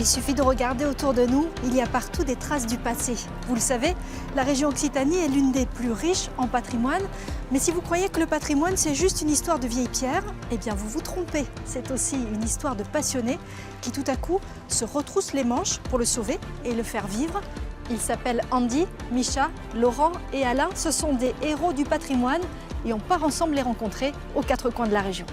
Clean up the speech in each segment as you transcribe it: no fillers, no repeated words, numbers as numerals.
Il suffit de regarder autour de nous, il y a partout des traces du passé. Vous le savez, la région Occitanie est l'une des plus riches en patrimoine. Mais si vous croyez que le patrimoine, c'est juste une histoire de vieilles pierres, eh bien vous vous trompez. C'est aussi une histoire de passionnés qui tout à coup se retroussent les manches pour le sauver et le faire vivre. Ils s'appellent Andy, Micha, Laurent et Alain. Ce sont des héros du patrimoine et on part ensemble les rencontrer aux quatre coins de la région.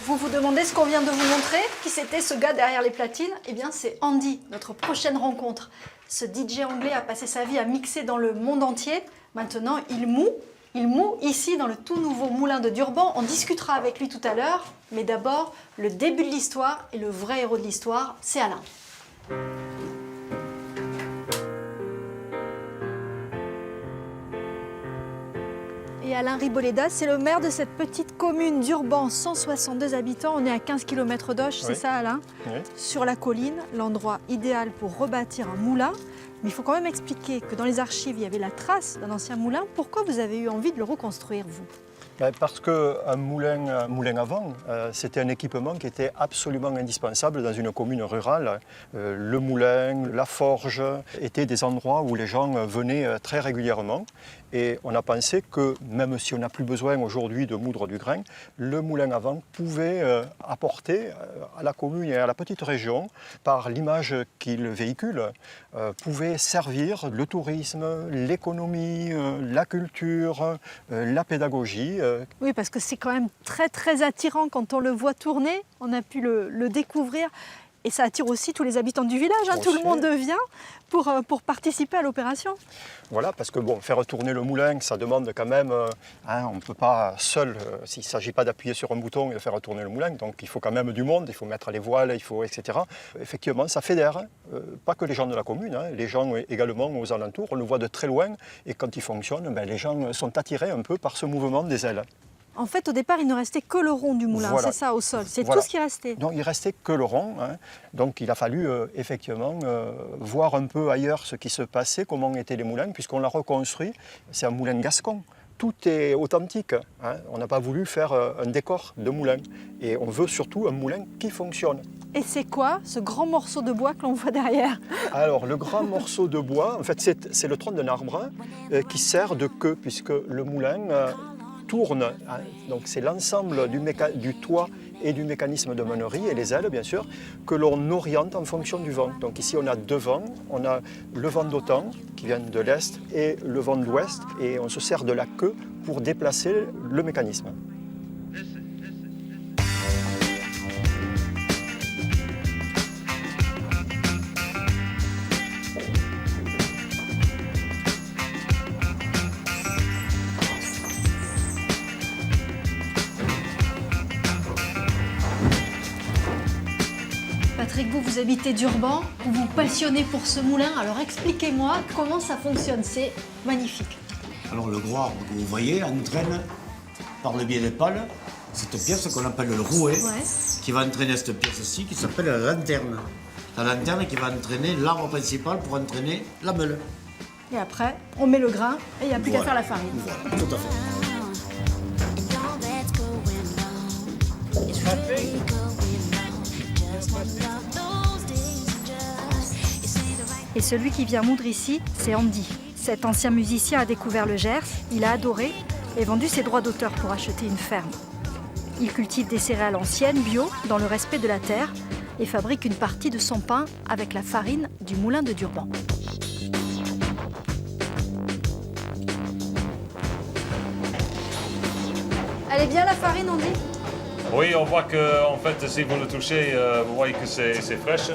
Vous vous demandez ce qu'on vient de vous montrer? Qui c'était ce gars derrière les platines? Eh bien c'est Andy, notre prochaine rencontre. Ce DJ anglais a passé sa vie à mixer dans le monde entier. Maintenant il moue ici dans le tout nouveau moulin de Durban. On discutera avec lui tout à l'heure. Mais d'abord, le début de l'histoire et le vrai héros de l'histoire, c'est Alain. Et Alain Riboleda, c'est le maire de cette petite commune d'Urban, 162 habitants. On est à 15 km d'Auch, c'est ça Alain? Oui. Sur la colline, l'endroit idéal pour rebâtir un moulin. Mais il faut quand même expliquer que dans les archives, il y avait la trace d'un ancien moulin. Pourquoi vous avez eu envie de le reconstruire, vous? Parce qu'un moulin à vent, c'était un équipement qui était absolument indispensable dans une commune rurale. Le moulin, la forge étaient des endroits où les gens venaient très régulièrement. Et on a pensé que, même si on n'a plus besoin aujourd'hui de moudre du grain, le moulin à vent pouvait apporter à la commune et à la petite région, par l'image qu'il véhicule, pouvait servir le tourisme, l'économie, la culture, la pédagogie. Oui, parce que c'est quand même très très attirant quand on le voit tourner. On a pu le découvrir. Et ça attire aussi tous les habitants du village, hein. Tout le monde vient pour participer à l'opération. Voilà, parce que bon, faire tourner le moulin, ça demande quand même, on ne peut pas seul, s'il ne s'agit pas d'appuyer sur un bouton et de faire tourner le moulin, donc il faut quand même du monde, il faut mettre les voiles, il faut, etc. Effectivement, ça fédère, pas que les gens de la commune, les gens également aux alentours, on le voit de très loin, et quand il fonctionne, les gens sont attirés un peu par ce mouvement des ailes. En fait, au départ, il ne restait que le rond du moulin, voilà. C'est ça, au sol. C'est voilà. tout ce qui restait. Non, il ne restait que le rond. Donc il a fallu effectivement voir un peu ailleurs ce qui se passait, comment étaient les moulins, puisqu'on l'a reconstruit. C'est un moulin gascon. Tout est authentique. On n'a pas voulu faire un décor de moulin. Et on veut surtout un moulin qui fonctionne. Et c'est quoi ce grand morceau de bois que l'on voit derrière? Alors, le grand morceau de bois, en fait, c'est le tronc d'un arbre qui sert de queue, puisque le moulin tourne. Donc c'est l'ensemble du toit et du mécanisme de meunerie et les ailes bien sûr que l'on oriente en fonction du vent. Donc ici on a deux vents, on a le vent d'OTAN qui vient de l'est et le vent de l'ouest et on se sert de la queue pour déplacer le mécanisme. Patrick, vous habitez Durban, vous vous passionnez pour ce moulin. Alors expliquez-moi comment ça fonctionne, c'est magnifique. Alors le gros arbre que vous voyez entraîne par le biais des pales cette pièce qu'on appelle le rouet, qui va entraîner cette pièce-ci qui s'appelle la lanterne. La lanterne qui va entraîner l'arbre principal pour entraîner la meule. Et après, on met le grain et il n'y a plus qu'à faire la farine. Voilà, tout à fait. Et celui qui vient moudre ici, c'est Andy. Cet ancien musicien a découvert le Gers, il a adoré et vendu ses droits d'auteur pour acheter une ferme. Il cultive des céréales anciennes, bio, dans le respect de la terre et fabrique une partie de son pain avec la farine du moulin de Durban. Elle est bien la farine, Andy? Oui, on voit que, en fait, si vous le touchez, vous voyez que c'est fraîche.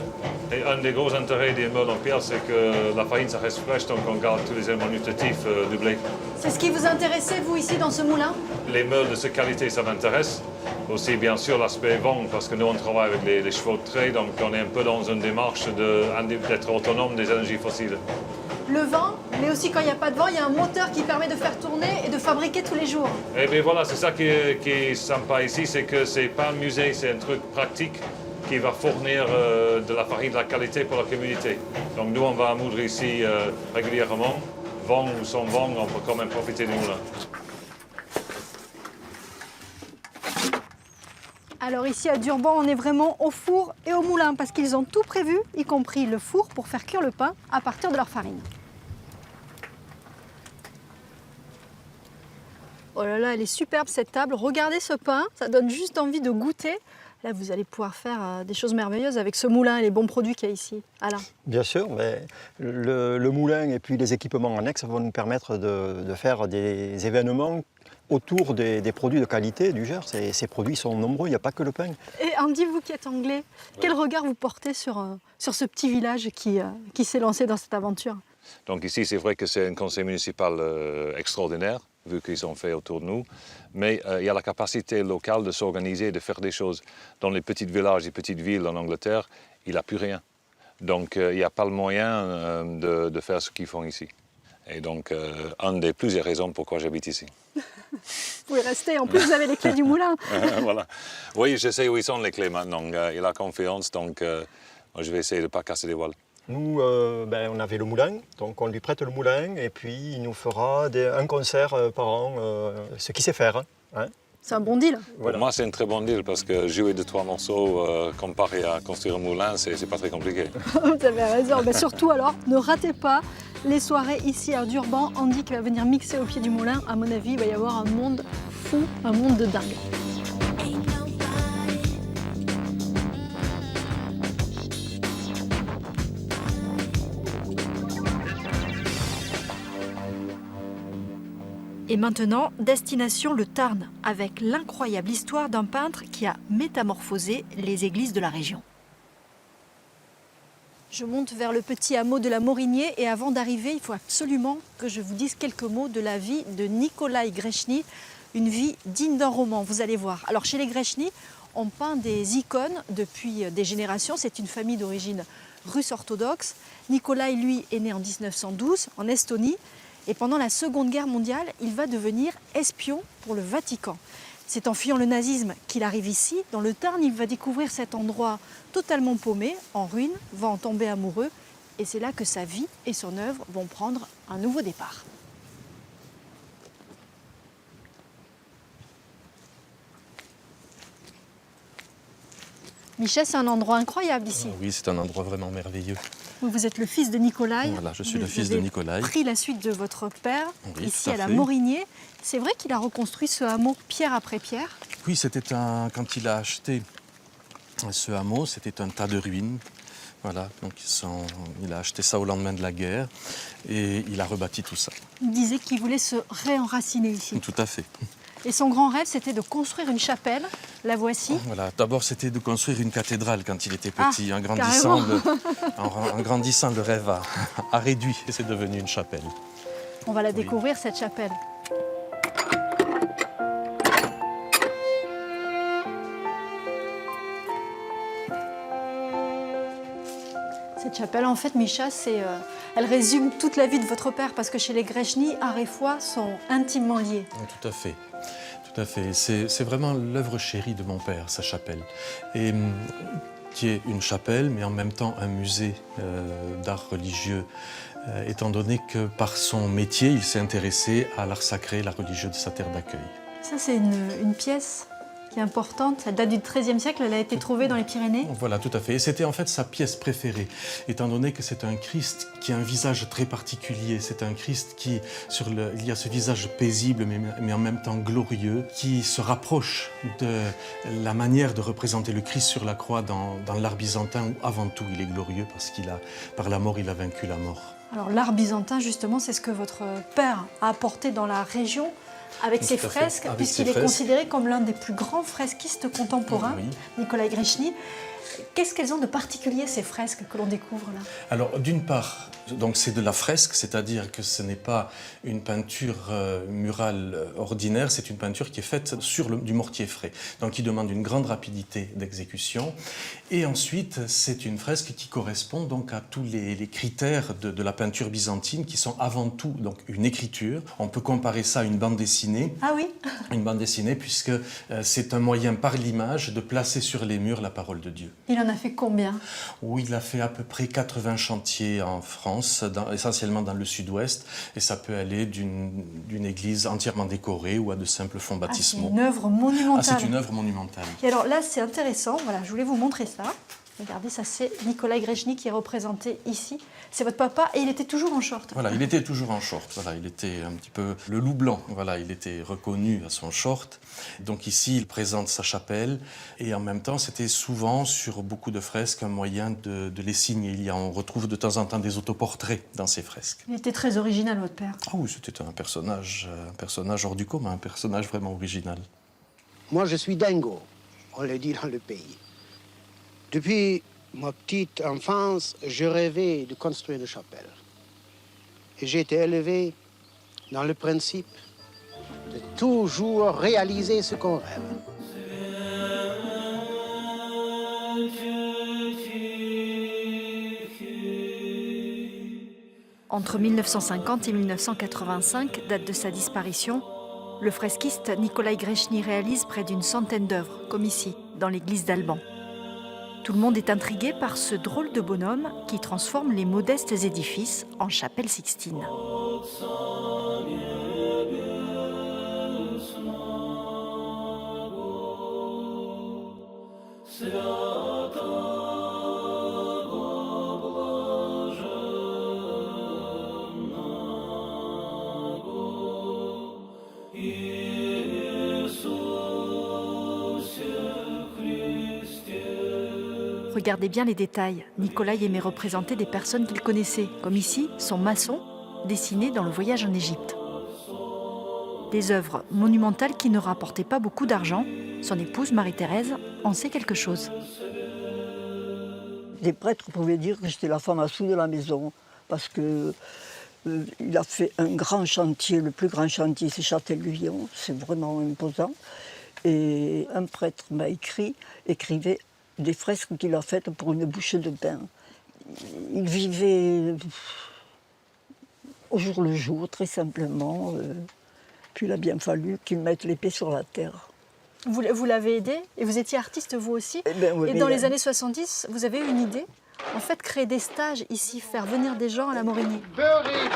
Et un des gros intérêts des meules en pierre, c'est que la farine, ça reste fraîche, donc on garde tous les éléments nutritifs du blé. C'est ce qui vous intéressait, vous, ici, dans ce moulin? Les meules de cette qualité, ça m'intéresse. Aussi, bien sûr, l'aspect vent, parce que nous, on travaille avec les chevaux de trait, donc on est un peu dans une démarche d'être autonome des énergies fossiles. Le vent, mais aussi quand il n'y a pas de vent, il y a un moteur qui permet de faire tourner et de fabriquer tous les jours. Et bien voilà, c'est ça qui est sympa ici, c'est que c'est pas un musée, c'est un truc pratique qui va fournir de la farine de la qualité pour la communauté. Donc nous, on va moudre ici régulièrement. Vent ou sans vent, on peut quand même profiter du moulin. Alors ici à Durban, on est vraiment au four et au moulin parce qu'ils ont tout prévu, y compris le four pour faire cuire le pain à partir de leur farine. Oh là là, elle est superbe cette table. Regardez ce pain, ça donne juste envie de goûter. Là, vous allez pouvoir faire des choses merveilleuses avec ce moulin et les bons produits qu'il y a ici. Alain. Bien sûr, mais le moulin et puis les équipements annexes vont nous permettre de faire des événements autour des produits de qualité du Gers. Ces produits sont nombreux, il n'y a pas que le pain. Et Andy, vous qui êtes anglais, quel regard vous portez sur ce petit village qui s'est lancé dans cette aventure? Donc ici, c'est vrai que c'est un conseil municipal extraordinaire, vu qu'ils ont fait autour de nous. Mais il y a la capacité locale de s'organiser et de faire des choses. Dans les petits villages et petites villes en Angleterre, il n'y a plus rien. Donc il n'y a pas le moyen de faire ce qu'ils font ici. Et donc, une des plusieurs raisons pourquoi j'habite ici. Vous pouvez rester, en plus vous avez les clés du moulin. Voilà. Oui, je sais où ils sont les clés maintenant. Il a confiance, donc moi, je vais essayer de ne pas casser les voiles. Nous, on avait le moulin, donc on lui prête le moulin et puis il nous fera un concert par an, ce qu'il sait faire. Hein. C'est un bon deal. Voilà. Pour moi, c'est un très bon deal parce que jouer 2-3 morceaux comparé à construire un moulin, c'est pas très compliqué. Vous avez raison. Mais surtout alors, ne ratez pas les soirées ici à Durban. Andy qui va venir mixer au pied du moulin. À mon avis, il va y avoir un monde fou, un monde de dingue. Et maintenant, destination le Tarn, avec l'incroyable histoire d'un peintre qui a métamorphosé les églises de la région. Je monte vers le petit hameau de la Morinier et avant d'arriver, il faut absolument que je vous dise quelques mots de la vie de Nicolae Grechny, une vie digne d'un roman, vous allez voir. Alors chez les Grechny, on peint des icônes depuis des générations, c'est une famille d'origine russe orthodoxe. Nicolae, lui, est né en 1912 en Estonie. Et pendant la Seconde Guerre mondiale, il va devenir espion pour le Vatican. C'est en fuyant le nazisme qu'il arrive ici. Dans le Tarn, il va découvrir cet endroit totalement paumé, en ruine, va en tomber amoureux. Et c'est là que sa vie et son œuvre vont prendre un nouveau départ. Michel, c'est un endroit incroyable ici. Oui, c'est un endroit vraiment merveilleux. Vous êtes le fils de Nicolae. Voilà, je suis le fils de Nicolae. Vous avez pris la suite de votre père, Oui, ici tout à à la fait. Morinier. C'est vrai qu'il a reconstruit ce hameau pierre après pierre. Oui, quand il a acheté ce hameau, c'était un tas de ruines. Voilà, donc il a acheté ça au lendemain de la guerre et il a rebâti tout ça. Il disait qu'il voulait se réenraciner ici. Tout à fait. Et son grand rêve, c'était de construire une chapelle. La voici. Voilà. D'abord, c'était de construire une cathédrale quand il était Ah, petit. En carrément. grandissant, le rêve a réduit et c'est devenu une chapelle. On va la découvrir, cette chapelle. Cette chapelle, en fait, Micha, elle résume toute la vie de votre père, parce que chez les Grechny, art et foi sont intimement liés. Tout à fait. Tout à fait. C'est vraiment l'œuvre chérie de mon père, sa chapelle. Et qui est une chapelle, mais en même temps un musée d'art religieux, étant donné que par son métier, il s'est intéressé à l'art sacré, l'art religieux de sa terre d'accueil. Ça, c'est une pièce qui est importante. Elle date du XIIIe siècle, elle a été trouvée dans les Pyrénées. Voilà, tout à fait. Et c'était en fait sa pièce préférée, étant donné que c'est un Christ qui a un visage très particulier. C'est un Christ il y a ce visage paisible, mais en même temps glorieux, qui se rapproche de la manière de représenter le Christ sur la croix dans l'art byzantin, où avant tout il est glorieux, parce par la mort, il a vaincu la mort. Alors l'art byzantin, justement, c'est ce que votre père a apporté dans la région. Avec Tout ses à fait. fresques, Avec puisqu'il ses est fresques. considéré comme l'un des plus grands fresquistes contemporains, Oui. Nicolae Grechny. Qu'est-ce qu'elles ont de particulier, ces fresques que l'on découvre là? Alors, d'une part, donc c'est de la fresque, c'est-à-dire que ce n'est pas une peinture murale ordinaire, c'est une peinture qui est faite sur du mortier frais, donc qui demande une grande rapidité d'exécution. Et ensuite, c'est une fresque qui correspond donc à tous les critères de la peinture byzantine, qui sont avant tout donc une écriture. On peut comparer ça à une bande dessinée. Ah oui? Une bande dessinée, puisque c'est un moyen par l'image de placer sur les murs la parole de Dieu. Il en a fait combien? Oui, il a fait à peu près 80 chantiers en France, essentiellement dans le sud-ouest, et ça peut aller d'une église entièrement décorée ou à de simples fonds Ah, c'est baptismaux. une œuvre monumentale. Ah, c'est une œuvre monumentale. Et alors là, c'est intéressant. Voilà, je voulais vous montrer ça. Regardez, ça c'est Nicolae Grechny qui est représenté ici. C'est votre papa et il était toujours en short. Voilà, il était toujours en short. Voilà, il était un petit peu le loup blanc. Voilà, il était reconnu à son short. Donc ici, il présente sa chapelle et en même temps, c'était souvent sur beaucoup de fresques un moyen de les signer. On retrouve de temps en temps des autoportraits dans ces fresques. Il était très original, votre père. Ah oui, c'était un personnage hors du commun, un personnage vraiment original. Moi, je suis dingo, on le dit dans le pays. Depuis ma petite enfance, je rêvais de construire une chapelle. Et j'ai été élevé dans le principe de toujours réaliser ce qu'on rêve. Entre 1950 et 1985, date de sa disparition, le fresquiste Nicolae Grechny réalise près d'une centaine d'œuvres, comme ici, dans l'église d'Alban. Tout le monde est intrigué par ce drôle de bonhomme qui transforme les modestes édifices en chapelle sixtine. Regardez bien les détails. Nicolae aimait représenter des personnes qu'il connaissait, comme ici, son maçon, dessiné dans le voyage en Égypte. Des œuvres monumentales qui ne rapportaient pas beaucoup d'argent. Son épouse, Marie-Thérèse, en sait quelque chose. Les prêtres pouvaient dire que j'étais la femme à sous de la maison, parce que il a fait un grand chantier, le plus grand chantier, c'est Châtel-Guyon, c'est vraiment imposant. Et un prêtre m'a écrivait des fresques qu'il a faites pour une bouchée de pain. Il vivait au jour le jour, très simplement. Puis il a bien fallu qu'il mette les pieds sur la terre. Vous l'avez aidé et vous étiez artiste vous aussi. Oui, et dans les années 70, vous avez eu une idée. En fait, créer des stages ici, faire venir des gens à la Morigny. Beurrez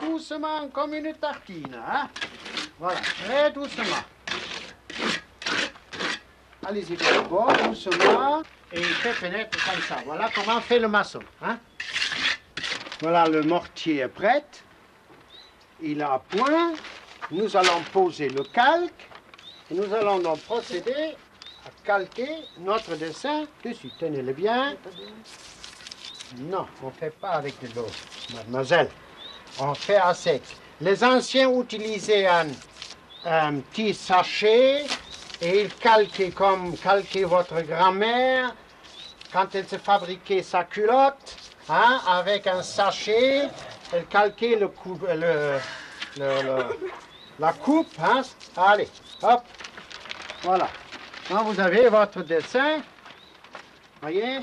doucement comme une tartine. Hein? Voilà, très doucement. Allez-y, d'abord, doucement. Et il fait pénétrer comme ça. Voilà comment fait le maçon. Hein? Voilà, le mortier est prêt. Il est à point. Nous allons poser le calque. Et nous allons donc procéder à calquer notre dessin dessus. Tenez-le bien. Non, on ne fait pas avec de l'eau, mademoiselle. On fait à sec. Les anciens utilisaient un petit sachet et ils calquaient comme calquait votre grand-mère quand elle se fabriquait sa culotte, hein, avec un sachet. Elle calquait la coupe. Hein. Allez, hop, voilà. Quand vous avez votre dessin, voyez.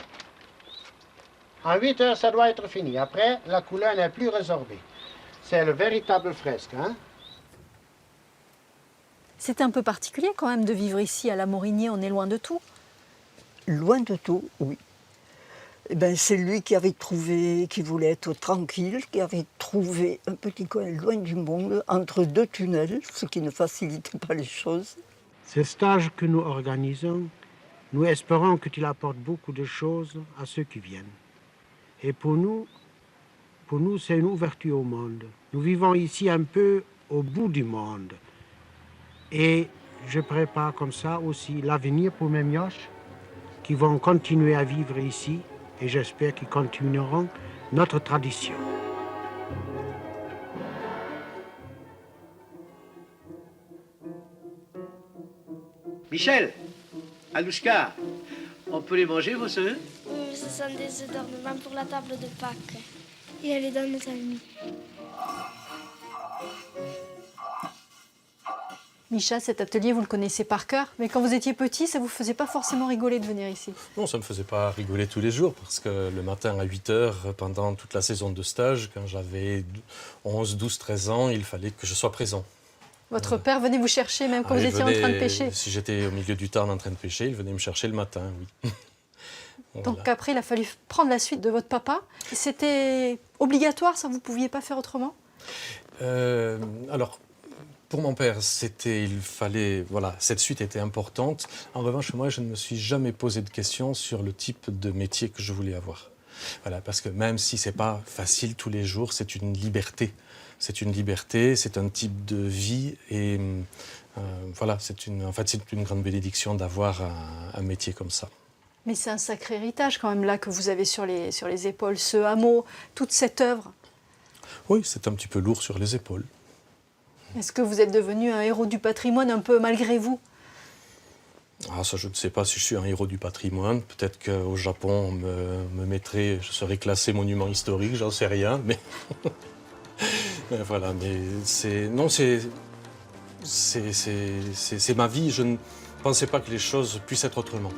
En 8 heures, ça doit être fini. Après, la couleur n'est plus résorbée. C'est le véritable fresque. Hein? C'était un peu particulier quand même de vivre ici à la Morigny, on est loin de tout. Loin de tout, oui. Eh ben, c'est lui qui avait trouvé, qui voulait être tranquille, qui avait trouvé un petit coin loin du monde, entre deux tunnels, ce qui ne facilitait pas les choses. Ces stages que nous organisons, nous espérons qu'il apporte beaucoup de choses à ceux qui viennent. Et pour nous, c'est une ouverture au monde. Nous vivons ici un peu au bout du monde. Et je prépare comme ça aussi l'avenir pour mes mioches qui vont continuer à vivre ici et j'espère qu'ils continueront notre tradition. Michel, Alouchka, on peut les manger, vos œufs? Oui, ce sont des œufs d'ornement pour la table de Pâques. Et elle les donne aux amis. Micha, cet atelier, vous le connaissez par cœur, mais quand vous étiez petit, ça vous faisait pas forcément rigoler de venir ici? Non, ça ne me faisait pas rigoler tous les jours, parce que le matin à 8 h, pendant toute la saison de stage, quand j'avais 11, 12, 13 ans, il fallait que je sois présent. Votre père venait vous chercher même quand vous Il étiez en train de pêcher? Si j'étais au milieu du Tarn en train de pêcher, il venait me chercher le matin, oui. Voilà. Donc après, il a fallu prendre la suite de votre papa. C'était obligatoire, ça, vous ne pouviez pas faire autrement? Alors, pour mon père, cette suite était importante. En revanche, moi, je ne me suis jamais posé de questions sur le type de métier que je voulais avoir. Voilà, parce que même si c'est pas facile tous les jours, c'est une liberté. C'est une liberté, c'est un type de vie et voilà, c'est une grande bénédiction d'avoir un métier comme ça. Mais c'est un sacré héritage quand même là que vous avez sur les épaules, ce hameau, toute cette œuvre. Oui, c'est un petit peu lourd sur les épaules. Est-ce que vous êtes devenu un héros du patrimoine un peu malgré vous? Ah, ça, je ne sais pas si je suis un héros du patrimoine. Peut-être qu'au Japon, on me mettrait, je serais classé monument historique, j'en sais rien. Mais, mais voilà, mais c'est ma vie. Je ne pensais pas que les choses puissent être autrement.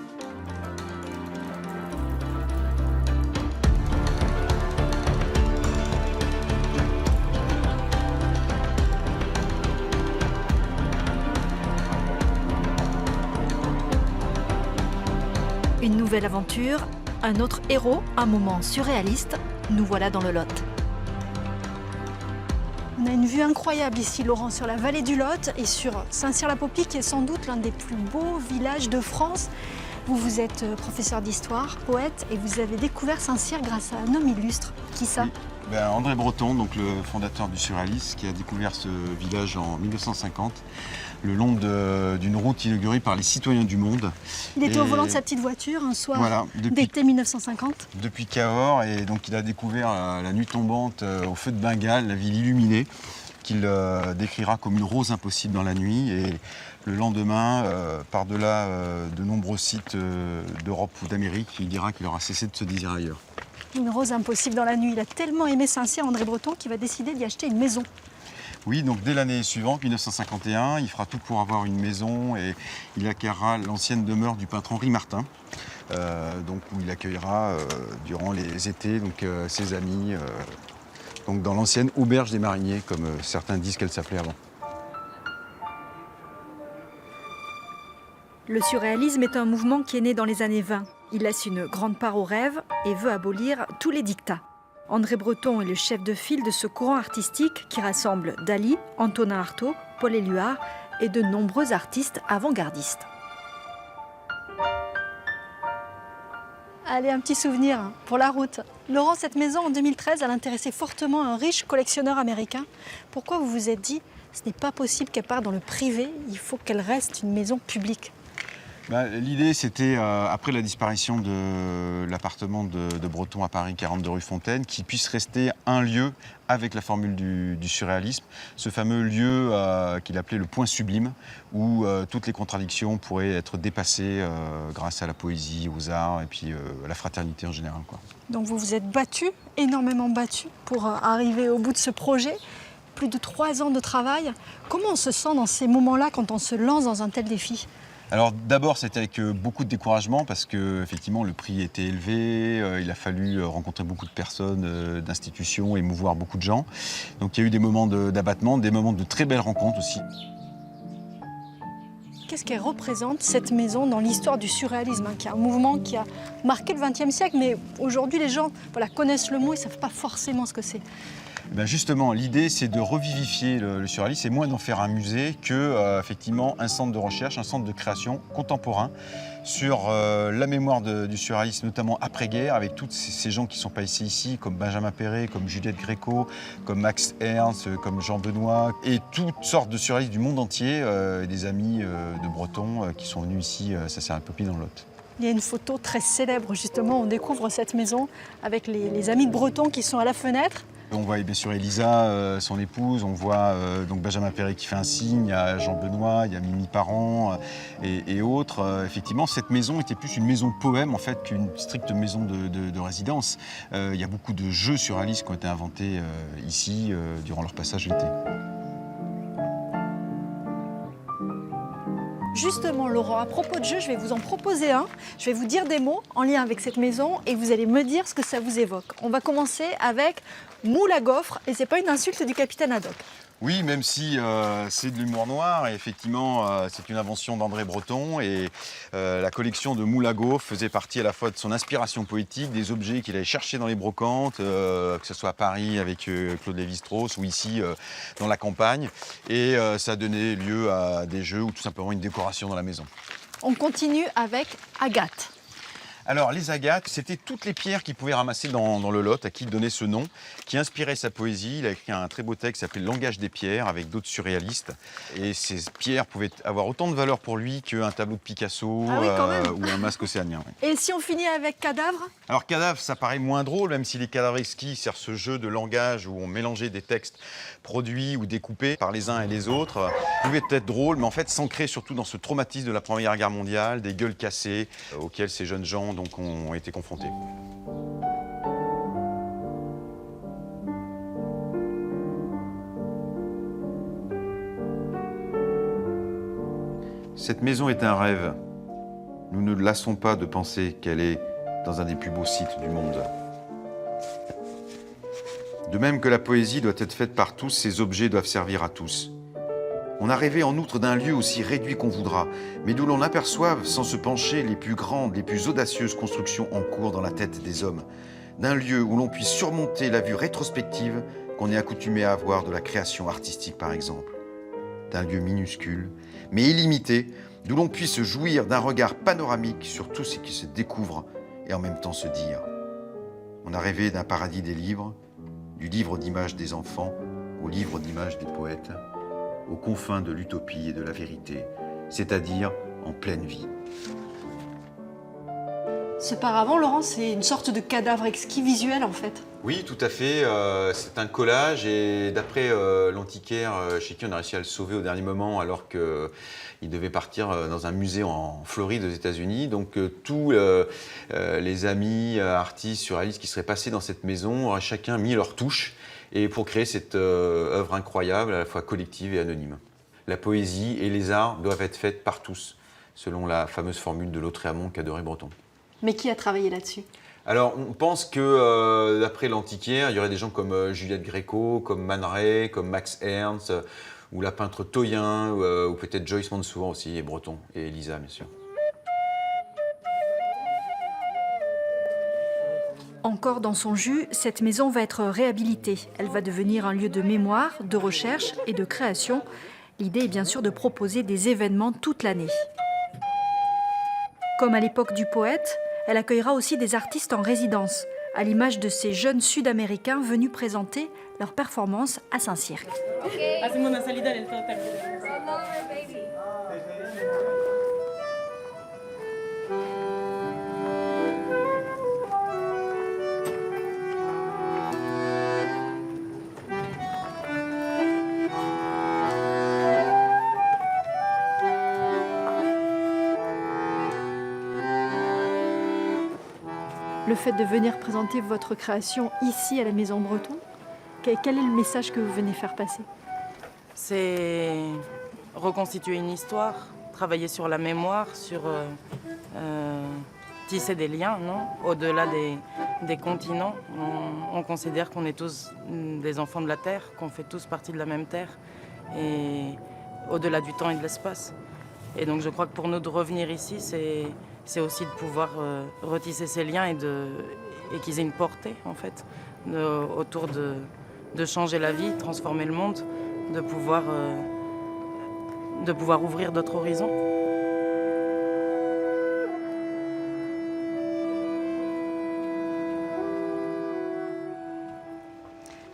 Une nouvelle aventure, un autre héros, un moment surréaliste. Nous voilà dans le Lot. On a une vue incroyable ici, Laurent, sur la vallée du Lot et sur Saint-Cyr-la-Popie, qui est sans doute l'un des plus beaux villages de France. Vous êtes professeur d'histoire, poète, et vous avez découvert Saint-Cyr grâce à un homme illustre. Qui ça? Oui. André Breton, donc le fondateur du surréalisme, qui a découvert ce village en 1950, le long d'une route inaugurée par les citoyens du monde. Il était au volant de sa petite voiture un soir d'été 1950. Depuis Cahors, et donc il a découvert la nuit tombante au feu de Bengale, la ville illuminée, qu'il décrira comme une rose impossible dans la nuit. Et le lendemain, par-delà de nombreux sites d'Europe ou d'Amérique, il dira qu'il aura cessé de se désirer ailleurs. Une rose impossible dans la nuit. Il a tellement aimé Saint-Cyr, André Breton, qu'il va décider d'y acheter une maison. Oui, donc dès l'année suivante, 1951, il fera tout pour avoir une maison et il acquérera l'ancienne demeure du peintre Henri Martin, donc où il accueillera durant les étés ses amis, donc dans l'ancienne auberge des mariniers, comme certains disent qu'elle s'appelait avant. Le surréalisme est un mouvement qui est né dans les années 20. Il laisse une grande part au rêve et veut abolir tous les dictats. André Breton est le chef de file de ce courant artistique qui rassemble Dali, Antonin Artaud, Paul Éluard et de nombreux artistes avant-gardistes. Allez, un petit souvenir pour la route. Laurent, cette maison en 2013, elle intéressait fortement un riche collectionneur américain. Pourquoi vous vous êtes dit, ce n'est pas possible qu'elle parte dans le privé, il faut qu'elle reste une maison publique? L'idée, c'était, après la disparition de l'appartement de Breton à Paris, 42 rue Fontaine, qu'il puisse rester un lieu avec la formule du surréalisme, ce fameux lieu qu'il appelait le point sublime, où toutes les contradictions pourraient être dépassées grâce à la poésie, aux arts et puis à la fraternité en général, quoi. Donc vous vous êtes battu, énormément battu, pour arriver au bout de ce projet. Plus de 3 ans de travail. Comment on se sent dans ces moments-là quand on se lance dans un tel défi? Alors d'abord, c'était avec beaucoup de découragement parce que effectivement le prix était élevé, il a fallu rencontrer beaucoup de personnes, d'institutions, émouvoir beaucoup de gens. Donc il y a eu des moments d'abattement, des moments de très belles rencontres aussi. Qu'est-ce qu'elle représente, cette maison, dans l'histoire du surréalisme, qui est un mouvement qui a marqué le XXe siècle, mais aujourd'hui les gens connaissent le mot et ne savent pas forcément ce que c'est. Justement, l'idée, c'est de revivifier le surréalisme et moins d'en faire un musée que, effectivement, un centre de recherche, un centre de création contemporain sur la mémoire du surréalisme, notamment après-guerre, avec tous ces gens qui sont passés ici, comme Benjamin Perret, comme Juliette Gréco, comme Max Ernst, comme Jean Benoît, et toutes sortes de surréalistes du monde entier, des amis de Breton qui sont venus ici, Saint-Cyr-la-Popie dans le Lot. Il y a une photo très célèbre, justement, on découvre cette maison avec les amis de Breton qui sont à la fenêtre. On voit bien sûr Elisa, son épouse, on voit donc Benjamin Perret qui fait un signe, il y a Jean Benoît, il y a Mimi Parent et autres. Effectivement, cette maison était plus une maison poème en fait qu'une stricte maison de résidence. Il y a beaucoup de jeux surréalistes qui ont été inventés ici durant leur passage l'été. Justement, Laurent, à propos de jeu, je vais vous en proposer un. Je vais vous dire des mots en lien avec cette maison et vous allez me dire ce que ça vous évoque. On va commencer avec moule à gaufres et c'est pas une insulte du capitaine Haddock. Oui, même si c'est de l'humour noir, et effectivement, c'est une invention d'André Breton, et la collection de moules à gaufres faisait partie à la fois de son inspiration poétique, des objets qu'il allait chercher dans les brocantes, que ce soit à Paris avec Claude Lévi-Strauss ou ici dans la campagne, et ça donnait lieu à des jeux ou tout simplement une décoration dans la maison. On continue avec Agathe. Alors, les agates, c'était toutes les pierres qu'il pouvait ramasser dans le Lot, à qui il donnait ce nom, qui inspirait sa poésie. Il a écrit un très beau texte qui s'appelait « Langage des pierres » avec d'autres surréalistes. Et ces pierres pouvaient avoir autant de valeur pour lui qu'un tableau de Picasso ou un masque océanien. Oui. Et si on finit avec cadavre? Alors, cadavre, ça paraît moins drôle, même si les cadavres exquis servent ce jeu de langage où on mélangeait des textes produits ou découpés par les uns et les autres. Pouvait être drôle, mais en fait s'ancrer surtout dans ce traumatisme de la Première Guerre mondiale, des gueules cassées auxquelles ces jeunes gens donc, ont été confrontés. Cette maison est un rêve. Nous ne lassons pas de penser qu'elle est dans un des plus beaux sites du monde. De même que la poésie doit être faite par tous, ces objets doivent servir à tous. On a rêvé en outre d'un lieu aussi réduit qu'on voudra, mais d'où l'on aperçoive, sans se pencher, les plus grandes, les plus audacieuses constructions en cours dans la tête des hommes. D'un lieu où l'on puisse surmonter la vue rétrospective qu'on est accoutumé à avoir de la création artistique, par exemple. D'un lieu minuscule, mais illimité, d'où l'on puisse jouir d'un regard panoramique sur tout ce qui se découvre et en même temps se dire. On a rêvé d'un paradis des livres, du livre d'images des enfants au livre d'images des poètes, aux confins de l'utopie et de la vérité, c'est-à-dire en pleine vie. Ce paravent, Laurent, c'est une sorte de cadavre exquis visuel en fait. Oui, tout à fait. C'est un collage et d'après l'antiquaire, chez qui on a réussi à le sauver au dernier moment alors qu'il devait partir dans un musée en Floride aux États-Unis. Donc tous les amis artistes, surréalistes qui seraient passés dans cette maison auraient chacun mis leur touche et pour créer cette œuvre incroyable, à la fois collective et anonyme. La poésie et les arts doivent être faites par tous, selon la fameuse formule de Lautréamont qu'adorait Breton. Mais qui a travaillé là-dessus? Alors, on pense que, d'après l'antiquaire, il y aurait des gens comme Juliette Gréco, comme Man Ray, comme Max Ernst, ou la peintre Toyen, ou peut-être Joyce Mansour aussi, et Breton, et Elisa, bien sûr. Encore dans son jus, cette maison va être réhabilitée. Elle va devenir un lieu de mémoire, de recherche et de création. L'idée est bien sûr de proposer des événements toute l'année. Comme à l'époque du poète, elle accueillera aussi des artistes en résidence, à l'image de ces jeunes Sud-Américains venus présenter leur performance à Saint-Cirque. Le fait de venir présenter votre création ici à la Maison Breton, quel est le message que vous venez faire passer? C'est reconstituer une histoire, travailler sur la mémoire, sur tisser des liens, non? Au-delà des continents. On considère qu'on est tous des enfants de la Terre, qu'on fait tous partie de la même Terre, et au-delà du temps et de l'espace. Et donc je crois que pour nous de revenir ici, c'est aussi de pouvoir retisser ces liens et qu'ils aient une portée, en fait, autour de changer la vie, transformer le monde, de pouvoir ouvrir d'autres horizons.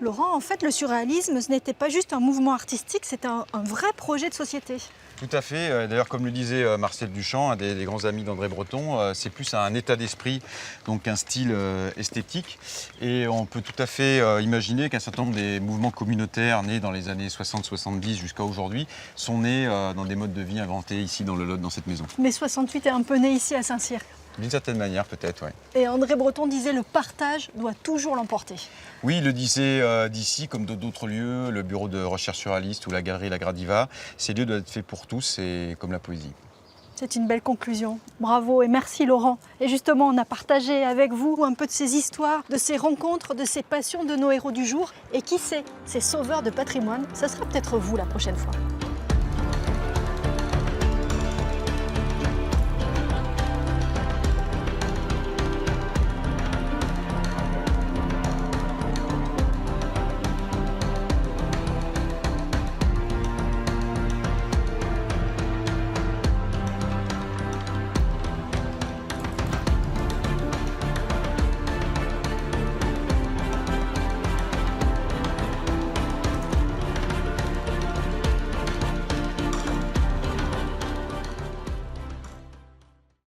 Laurent, en fait, le surréalisme, ce n'était pas juste un mouvement artistique, c'était un vrai projet de société. Tout à fait. D'ailleurs, comme le disait Marcel Duchamp, un des grands amis d'André Breton, c'est plus un état d'esprit, donc un style esthétique. Et on peut tout à fait imaginer qu'un certain nombre des mouvements communautaires nés dans les années 60-70 jusqu'à aujourd'hui sont nés dans des modes de vie inventés ici dans le Lot, dans cette maison. Mais 68 est un peu né ici à Saint-Cyr. D'une certaine manière, peut-être, oui. Et André Breton disait le partage doit toujours l'emporter. Oui, il le disait d'ici, comme d'autres lieux, le bureau de recherche surréaliste ou la galerie La Gradiva. Ces lieux doivent être faits pour tous, et comme la poésie. C'est une belle conclusion. Bravo et merci Laurent. Et justement, on a partagé avec vous un peu de ces histoires, de ces rencontres, de ces passions de nos héros du jour. Et qui sait, ces sauveurs de patrimoine, ça sera peut-être vous la prochaine fois.